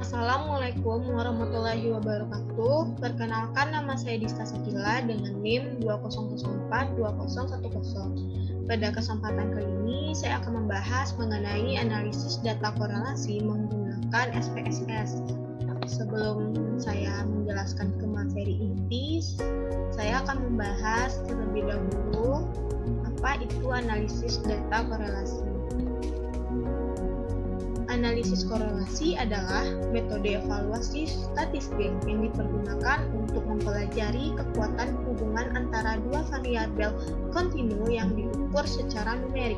Assalamualaikum warahmatullahi wabarakatuh. Perkenalkan, nama saya Dista Sakila dengan NIM 20042010. Pada kesempatan kali ini, saya akan membahas mengenai analisis data korelasi menggunakan SPSS. Sebelum saya menjelaskan ke materi inti, saya akan membahas terlebih dahulu apa itu analisis data korelasi. Analisis korelasi adalah metode evaluasi statistik yang dipergunakan untuk mempelajari kekuatan hubungan antara dua variabel kontinu yang diukur secara numerik,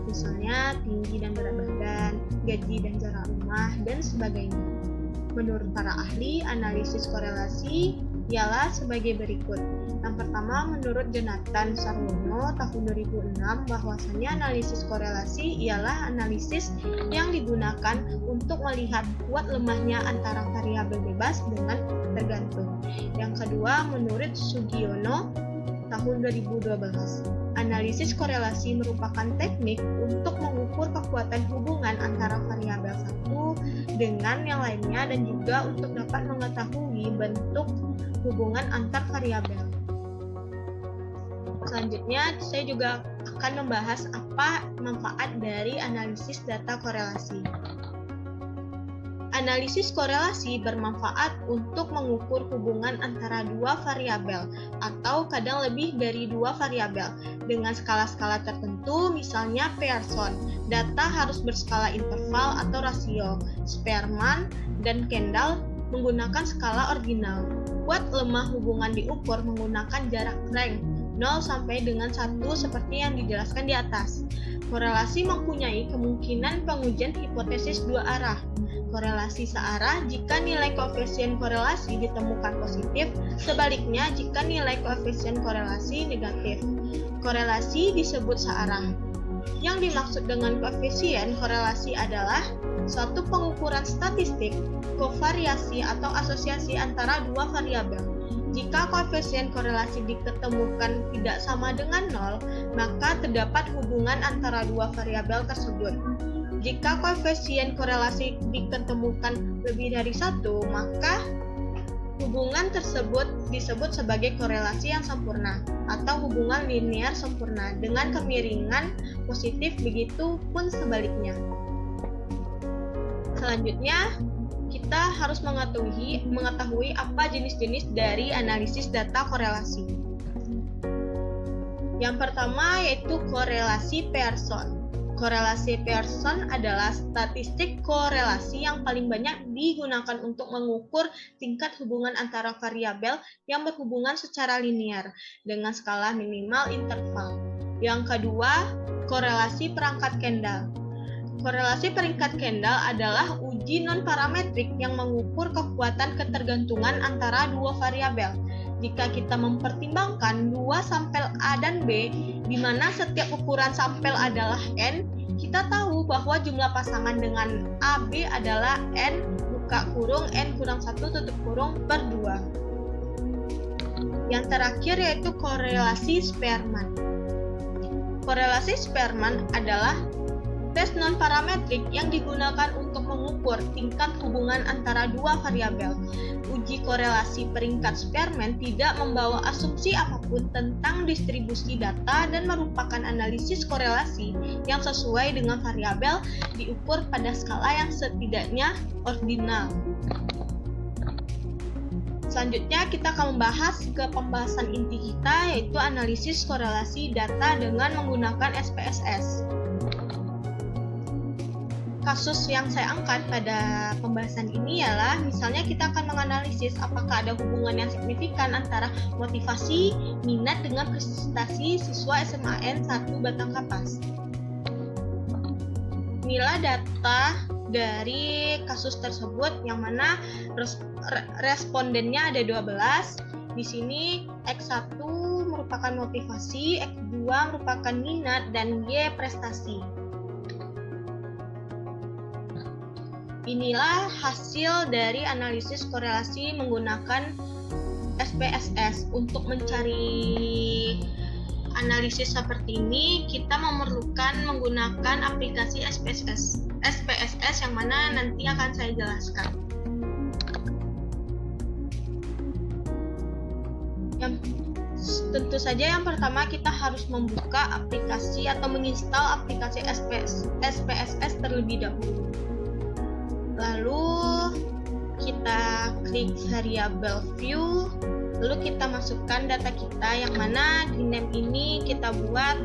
misalnya tinggi dan berat badan, gaji dan jarak rumah, dan sebagainya. Menurut para ahli, analisis korelasi ialah sebagai berikut. Yang pertama, menurut Jonathan Sarwono tahun 2006, bahwasanya analisis korelasi ialah analisis yang digunakan untuk melihat kuat lemahnya antara variabel bebas dengan tergantung. Yang kedua, menurut Sugiono tahun 2012, analisis korelasi merupakan teknik untuk mengukur kekuatan hubungan antara variabel satu dengan yang lainnya dan juga untuk dapat mengetahui bentuk hubungan antar variabel. Selanjutnya, saya juga akan membahas apa manfaat dari analisis data korelasi. Analisis korelasi bermanfaat untuk mengukur hubungan antara dua variabel atau kadang lebih dari dua variabel dengan skala-skala tertentu, misalnya Pearson. Data harus berskala interval atau rasio. Spearman dan Kendall menggunakan skala ordinal. Kuat lemah hubungan diukur menggunakan jarak rank 0 sampai dengan 1 seperti yang dijelaskan di atas. Korelasi mempunyai kemungkinan pengujian hipotesis dua arah. Korelasi searah jika nilai koefisien korelasi ditemukan positif, sebaliknya jika nilai koefisien korelasi negatif. Korelasi disebut searah. Yang dimaksud dengan koefisien korelasi adalah suatu pengukuran statistik kovariasi atau asosiasi antara dua variabel. Jika koefisien korelasi diketemukan tidak sama dengan 0, maka terdapat hubungan antara dua variabel tersebut. Jika koefisien korelasi diketemukan lebih dari 1, maka hubungan tersebut disebut sebagai korelasi yang sempurna atau hubungan linear sempurna dengan kemiringan positif, begitu pun sebaliknya. Selanjutnya, kita harus mengetahui apa jenis-jenis dari analisis data korelasi. Yang pertama yaitu korelasi Pearson. Korelasi Pearson adalah statistik korelasi yang paling banyak digunakan untuk mengukur tingkat hubungan antara variabel yang berhubungan secara linear dengan skala minimal interval. Yang kedua, korelasi perangkat Kendall. Korelasi peringkat Kendall adalah uji non-parametrik yang mengukur kekuatan ketergantungan antara dua variabel. Jika kita mempertimbangkan dua sampel A dan B, di mana setiap ukuran sampel adalah N, kita tahu bahwa jumlah pasangan dengan AB adalah N buka kurung N kurang 1 tutup kurung per 2. Yang terakhir yaitu korelasi Spearman. Korelasi Spearman adalah tes non-parametrik yang digunakan untuk mengukur tingkat hubungan antara dua variabel. Uji korelasi peringkat Spearman tidak membawa asumsi apapun tentang distribusi data dan merupakan analisis korelasi yang sesuai dengan variabel diukur pada skala yang setidaknya ordinal. Selanjutnya kita akan membahas ke pembahasan inti kita, yaitu analisis korelasi data dengan menggunakan SPSS. Kasus yang saya angkat pada pembahasan ini ialah misalnya kita akan menganalisis apakah ada hubungan yang signifikan antara motivasi, minat dengan prestasi siswa SMAN 1 Batang Kapas. Inilah data dari kasus tersebut yang mana respondennya ada 12. Di sini X1 merupakan motivasi, X2 merupakan minat, dan Y prestasi. Inilah hasil dari analisis korelasi menggunakan SPSS. Untuk mencari analisis seperti ini, kita memerlukan menggunakan aplikasi SPSS yang mana nanti akan saya jelaskan. Yang tentu saja yang pertama kita harus membuka aplikasi atau menginstal aplikasi SPSS terlebih dahulu. Lalu kita klik variable view, lalu kita masukkan data kita yang mana di name ini kita buat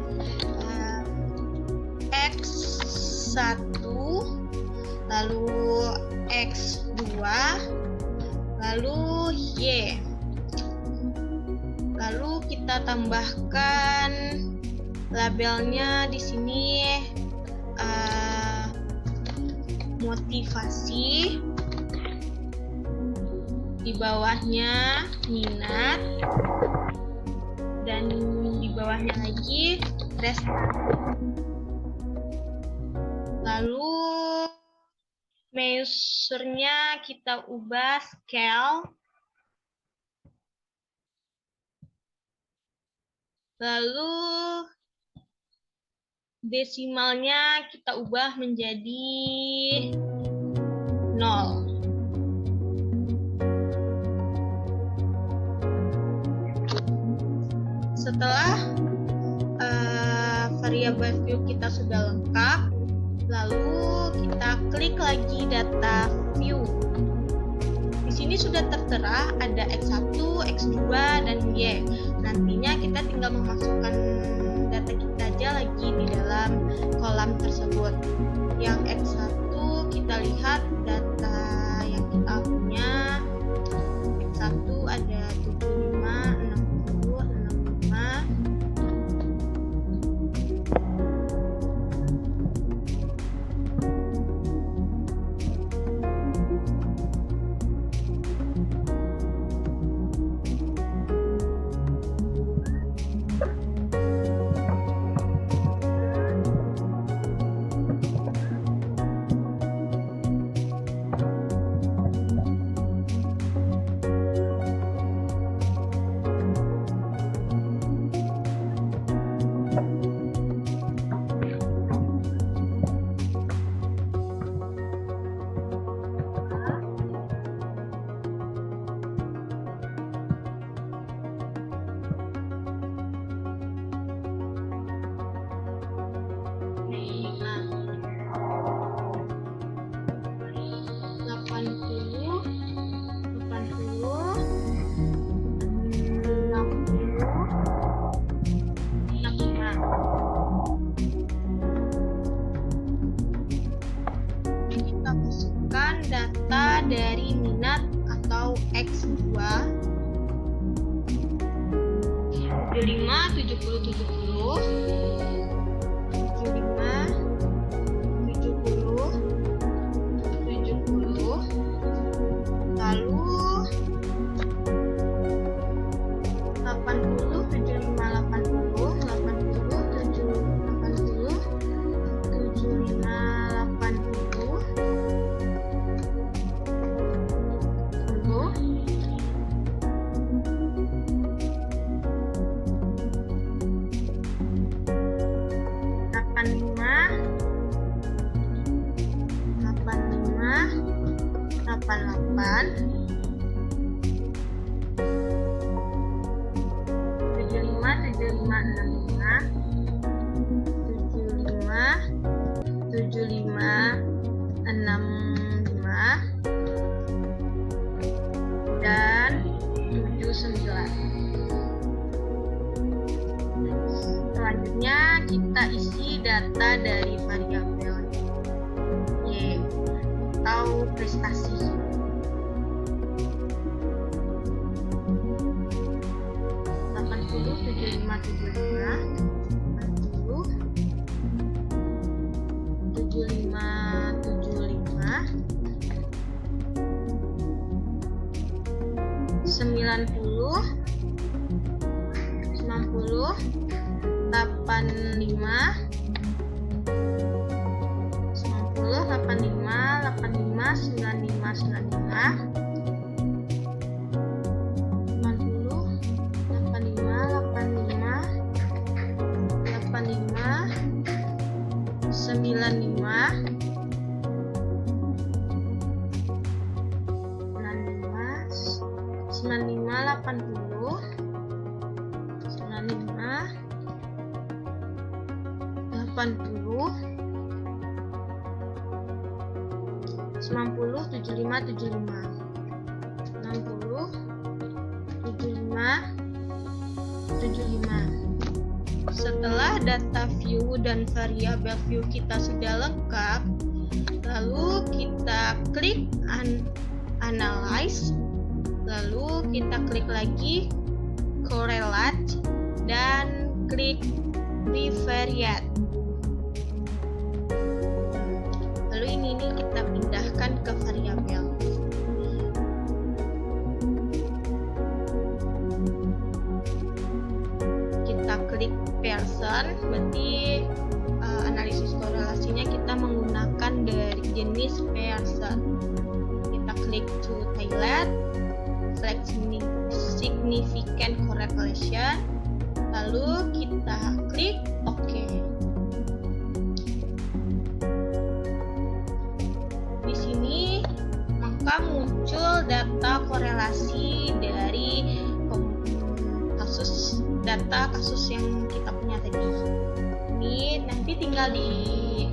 X1, lalu X2, lalu Y. Lalu kita tambahkan labelnya di sini motivasi, di bawahnya minat, dan di bawahnya lagi prestasi. Lalu measure-nya kita ubah scale. Lalu desimalnya kita ubah menjadi 0. Setelah variabel view kita sudah lengkap, lalu kita klik lagi data view. Di sini sudah tertera ada X1, X2, dan Y. Nantinya kita tinggal memasukkan data kita aja lagi di dalam kolam tersebut. Yang X1 kita lihat data yang kita punya. X1 ada 75, 60, 65. Data dari minat atau X2 75, 70, 70, 75, 70, 70, lalu 80, 75, 80, 80, 70, 80, 75, 80. Dan 79. Selanjutnya kita isi data dari variabel Y atau prestasi. Sembilan puluh, 85, 90, 85, 95, 95, 95, 80, 90, 75, 75. 60, 75, 75. Setelah data view dan variabel view kita sudah lengkap, lalu kita klik Analyze, lalu kita klik lagi Correlate, dan klik Bivariate. Lalu ini kita pindahkan ke variabel. Kita klik Pearson, berarti analisis korelasinya kita menggunakan dari jenis Pearson. Kita klik to Thailand, select significant correlation, lalu kita klik OK. Di sini maka muncul data korelasi dari data kasus yang kita punya tadi. Ini nanti tinggal di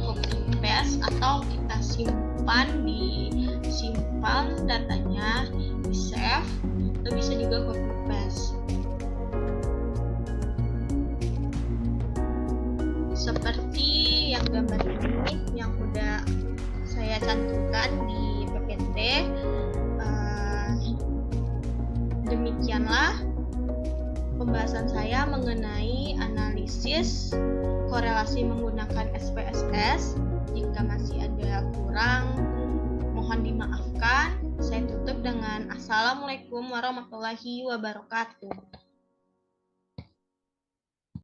copy paste atau kita simpan datanya, di save, atau bisa juga copy paste. Seperti yang gambar ini yang udah saya cantumkan di PPT. Demikianlah pembahasan saya mengenai analisis korelasi menggunakan SPSS. Jika masih ada kurang, mohon dimaafkan. Saya tutup dengan Assalamualaikum warahmatullahi wabarakatuh.